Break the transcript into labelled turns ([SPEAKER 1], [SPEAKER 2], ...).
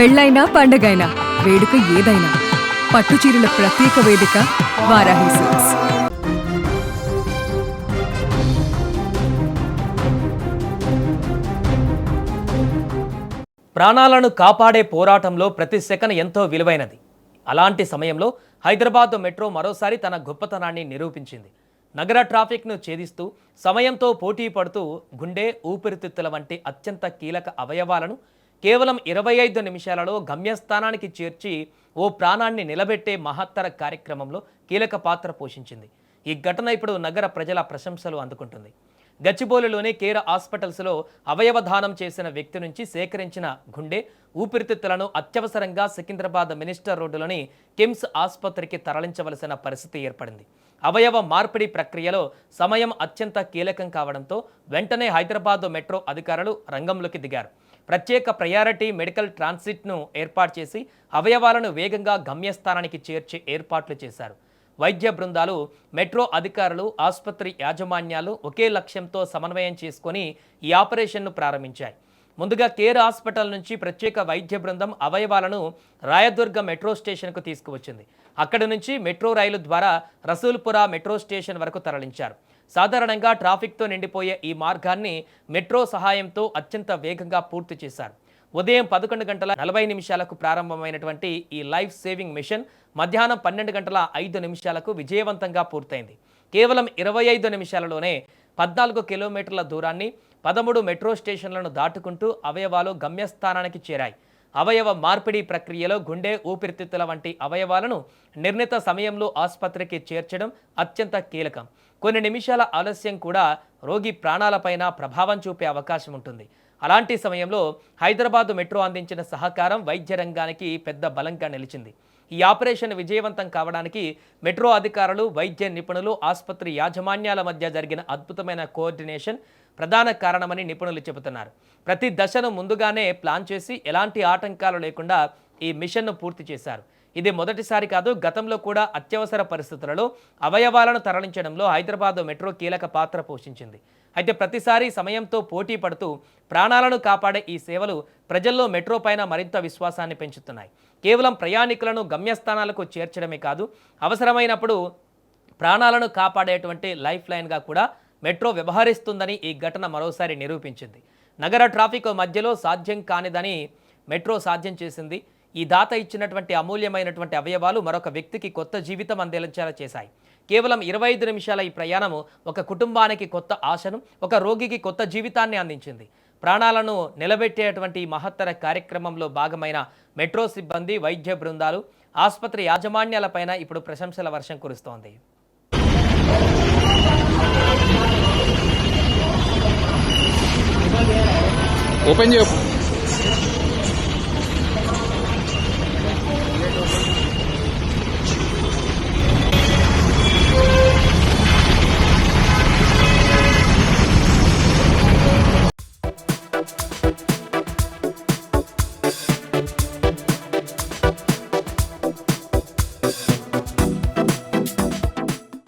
[SPEAKER 1] పెళ్ళైనా పండగైనా వేడుక ఏదైనా పట్టుచీరల ప్రత్యేక వేదిక వారాహి సిల్క్స్.
[SPEAKER 2] ప్రాణాలను కాపాడే పోరాటంలో ప్రతి సెకను ఎంతో విలువైనది. అలాంటి సమయంలో హైదరాబాద్ మెట్రో మరోసారి తన గొప్పతనాన్ని నిరూపించింది. నగర ట్రాఫిక్ను ఛేదిస్తూ సమయంతో పోటీ పడుతూ గుండె, ఊపిరితిత్తుల వంటి అత్యంత కీలక అవయవాలను కేవలం 25 నిమిషాలలో గమ్యస్థానానికి చేర్చి ఓ ప్రాణాన్ని నిలబెట్టే మహత్తర కార్యక్రమంలో కీలక పాత్ర పోషించింది. ఈ ఘటన ఇప్పుడు నగర ప్రజల ప్రశంసలు అందుకుంటుంది. గచ్చిబౌలిలోని కేర్ హాస్పిటల్స్లో అవయవదానం చేసిన వ్యక్తి నుంచి సేకరించిన గుండె, ఊపిరితిత్తులను అత్యవసరంగా సికింద్రాబాద్ మినిస్టర్ రోడ్డులోని కిమ్స్ ఆసుపత్రికి తరలించవలసిన పరిస్థితి ఏర్పడింది. అవయవ మార్పిడి ప్రక్రియలో సమయం అత్యంత కీలకం కావడంతో వెంటనే హైదరాబాద్ మెట్రో అధికారులు రంగంలోకి దిగారు. ప్రత్యేక ప్రయారిటీ మెడికల్ ట్రాన్సిట్ను ఏర్పాటు చేసి అవయవాలను వేగంగా గమ్యస్థానానికి చేర్చే ఏర్పాట్లు చేశారు. వైద్య బృందాలు, మెట్రో అధికారులు, ఆసుపత్రి యాజమాన్యాలు ఒకే లక్ష్యంతో సమన్వయం చేసుకొని ఈ ఆపరేషన్ను ప్రారంభించాయి. ముందుగా కేర్ హాస్పిటల్ నుంచి ప్రత్యేక వైద్య బృందం అవయవాలను రాయదుర్గ మెట్రో స్టేషన్కు తీసుకువచ్చింది. అక్కడి నుంచి మెట్రో రైలు ద్వారా రసూల్పుర మెట్రో స్టేషన్ వరకు తరలించారు. సాధారణంగా ట్రాఫిక్తో నిండిపోయే ఈ మార్గాన్ని మెట్రో సహాయంతో అత్యంత వేగంగా పూర్తి చేశారు. ఉదయం 11:40 ప్రారంభమైనటువంటి ఈ లైఫ్ సేవింగ్ మిషన్ మధ్యాహ్నం 12:05 విజయవంతంగా పూర్తయింది. కేవలం 25 నిమిషాలలోనే 14 కిలోమీటర్ల దూరాన్ని 13 మెట్రో స్టేషన్లను దాటుకుంటూ అవయవాలు గమ్యస్థానానికి చేరాయి. అవయవ మార్పిడి ప్రక్రియలో గుండె, ఊపిరితిత్తుల వంటి అవయవాలను నిర్ణీత సమయంలో ఆసుపత్రికి చేర్చడం అత్యంత కీలకం. కొన్ని నిమిషాల ఆలస్యం కూడా రోగి ప్రాణాలపైన ప్రభావం చూపే అవకాశం ఉంటుంది. అలాంటి సమయంలో హైదరాబాద్ మెట్రో అందించిన సహకారం వైద్య రంగానికి పెద్ద బలంగా నిలిచింది. ఈ ఆపరేషన్ విజయవంతం కావడానికి మెట్రో అధికారులు, వైద్య నిపుణులు, ఆసుపత్రి యాజమాన్యాల మధ్య జరిగిన అద్భుతమైన కోఆర్డినేషన్ ప్రధాన కారణమని నిపుణులు చెబుతున్నారు. ప్రతి దశను ముందుగానే ప్లాన్ చేసి ఎలాంటి ఆటంకాలు లేకుండా ఈ మిషన్ను పూర్తి చేశారు. ఇది మొదటిసారి కాదు, గతంలో కూడా అత్యవసర పరిస్థితులలో అవయవాలను తరలించడంలో హైదరాబాద్ మెట్రో కీలక పాత్ర పోషించింది. అయితే ప్రతిసారి సమయంతో పోటీ పడుతూ ప్రాణాలను కాపాడే ఈ సేవలు ప్రజల్లో మెట్రో పైన మరింత విశ్వాసాన్ని పెంచుతున్నాయి. కేవలం ప్రయాణికులను గమ్యస్థానాలకు చేర్చడమే కాదు, అవసరమైనప్పుడు ప్రాణాలను కాపాడేటువంటి లైఫ్ లైన్గా కూడా మెట్రో వ్యవహరిస్తుందని ఈ ఘటన మరోసారి నిరూపించింది. నగర ట్రాఫిక్ మధ్యలో సాధ్యం కానిదని మెట్రో సాధ్యం చేసింది. ఈ దాత ఇచ్చినటువంటి అమూల్యమైనటువంటి అవయవాలు మరొక వ్యక్తికి కొత్త జీవితం అందించేలా చేశాయి. కేవలం 25 నిమిషాల ఈ ప్రయాణము ఒక కుటుంబానికి కొత్త ఆశను, ఒక రోగికి కొత్త జీవితాన్ని అందించింది. ప్రాణాలను నిలబెట్టేటువంటి మహత్తర కార్యక్రమంలో భాగమైన మెట్రో సిబ్బంది, వైద్య బృందాలు, ఆసుపత్రి యాజమాన్యాలపైన ఇప్పుడు ప్రశంసల వర్షం కురుస్తోంది.
[SPEAKER 3] ఓపెన్ చేయకు.